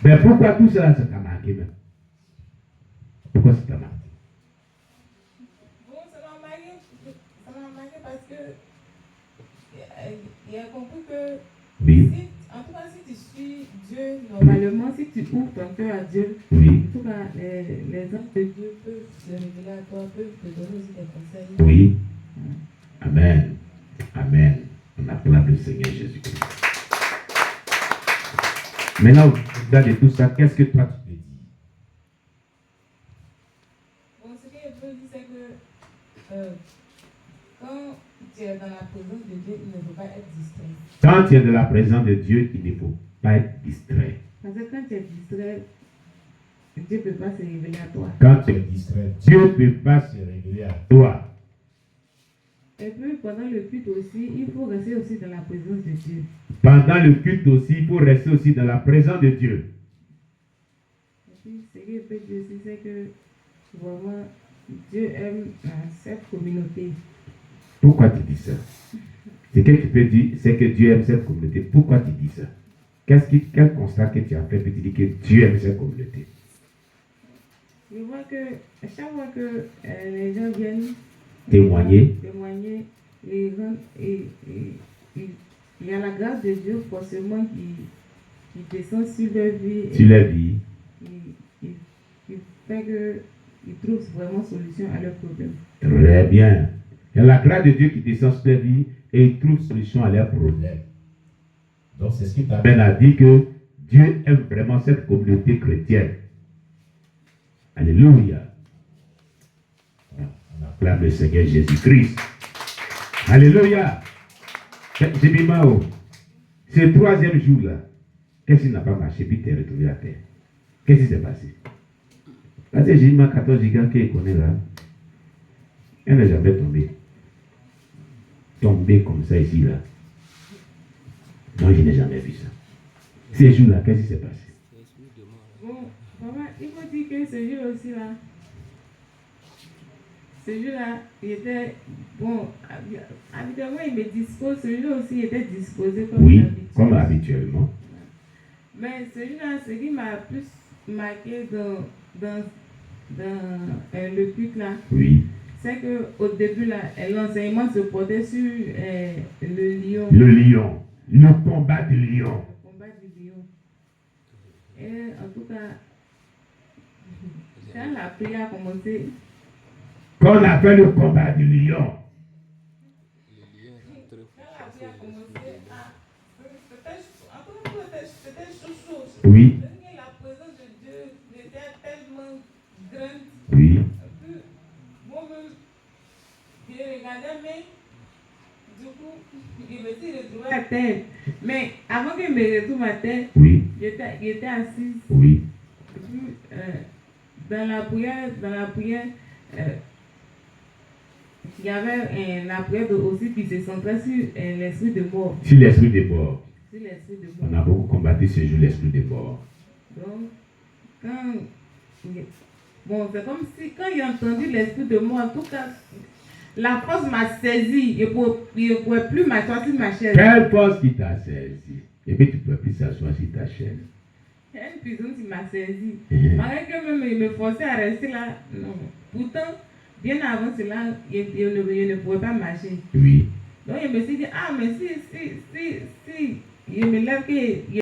Mais pourquoi tout cela ça t'a marqué même? Pourquoi ça t'a marqué? Bon, ça m'a marqué parce que il a compris que Oui. en tout cas, si tu suis Dieu, normalement, si tu ouvres ton cœur à Dieu, Oui. en tout cas, les anges de Dieu peuvent se révéler à toi, peuvent te donner aussi des conseils. Oui. Amen. Amen. On acclame le Seigneur Jésus-Christ. Maintenant, au-delà de tout ça, qu'est-ce que toi tu peux dire? Bon, ce que je peux dire, c'est que quand tu es dans la présence de Dieu, il ne faut pas être distrait. Quand tu es dans la présence de Dieu, il ne faut pas être distrait. Parce que quand tu es distrait, Dieu ne peut pas se révéler à toi. Quand tu es distrait, Dieu ne peut pas se révéler à toi. Et puis pendant le culte aussi, il faut rester aussi dans la présence de Dieu. Pendant le culte aussi, il faut rester aussi dans la présence de Dieu. Et puis ce que je peux dire aussi, c'est que vraiment, Dieu aime cette communauté. Pourquoi tu dis ça? Ce que tu peux dire, c'est que Dieu aime cette communauté. Pourquoi tu dis ça? Quel constat que tu as fait pour te dire que Dieu aime cette communauté? Je vois que chaque fois que les gens viennent Témoigner, les gens, il y a la grâce de Dieu forcément qui descend sur leur vie. sur la vie, Il fait qu'ils trouvent vraiment solution à leurs problèmes. très bien. Il y a la grâce de Dieu qui descend sur la vie et il trouve solution à leurs problèmes. Donc c'est ce qui t'amène à dire que Dieu aime vraiment cette communauté chrétienne. Alléluia. On acclame le Seigneur Jésus-Christ. Alléluia. J'ai mis Mao. Ce troisième jour-là, qu'est-ce qui n'a pas marché puis t'es retrouvé à terre? Qu'est-ce qui s'est passé? Parce que j'ai mis 14 gigas qu'il connaît là. Elle n'est jamais tombée. Tombée comme ça ici là. Non, je n'ai jamais vu ça. Ces jours-là, qu'est-ce qui s'est passé? Bon, maman, il faut dire que ce jour aussi là, ce jour-là, il était, bon, habituellement il me dispose, ce jour aussi il était disposé comme Oui, d'habitude. comme habituellement. Mais ce jour-là, ce qui m'a plus marqué dans le culte là, Oui. c'est qu'au début là, l'enseignement se portait sur le lion. Le lion. Le combat du lion. Le combat du lion. Et en tout cas, quand la prière a commencé, Quand on a fait le combat du lion, quand la prière a commencé, c'était chaud. oui, La présence de Dieu était tellement grande. oui, Moi-même, je regardais, mais du coup, il me dit retrouver à terre. Mais avant qu'il me retrouve à terre, oui, j'étais assise. oui. Et puis, dans la prière, il y avait la prière aussi qui se centrait sur l'esprit de mort. Sur l'esprit des morts. Sur l'esprit de On mort. a beaucoup combattu ce jour l'esprit des morts. Donc, bon, c'est comme si quand j'ai entendu l'esprit de mort, en tout cas, la force m'a saisi. Je ne pouvais plus m'asseoir sur ma chaise. Quelle force qui t'a saisi? Et puis tu ne peux plus s'asseoir sur ta chaise. Il y a une puissance qui m'a saisi. Mhm. Malgré que même il me forçait à rester là, non. Pourtant, bien avant cela, je ne pouvais pas marcher. Oui. Donc je me suis dit, ah, mais si je me lève, que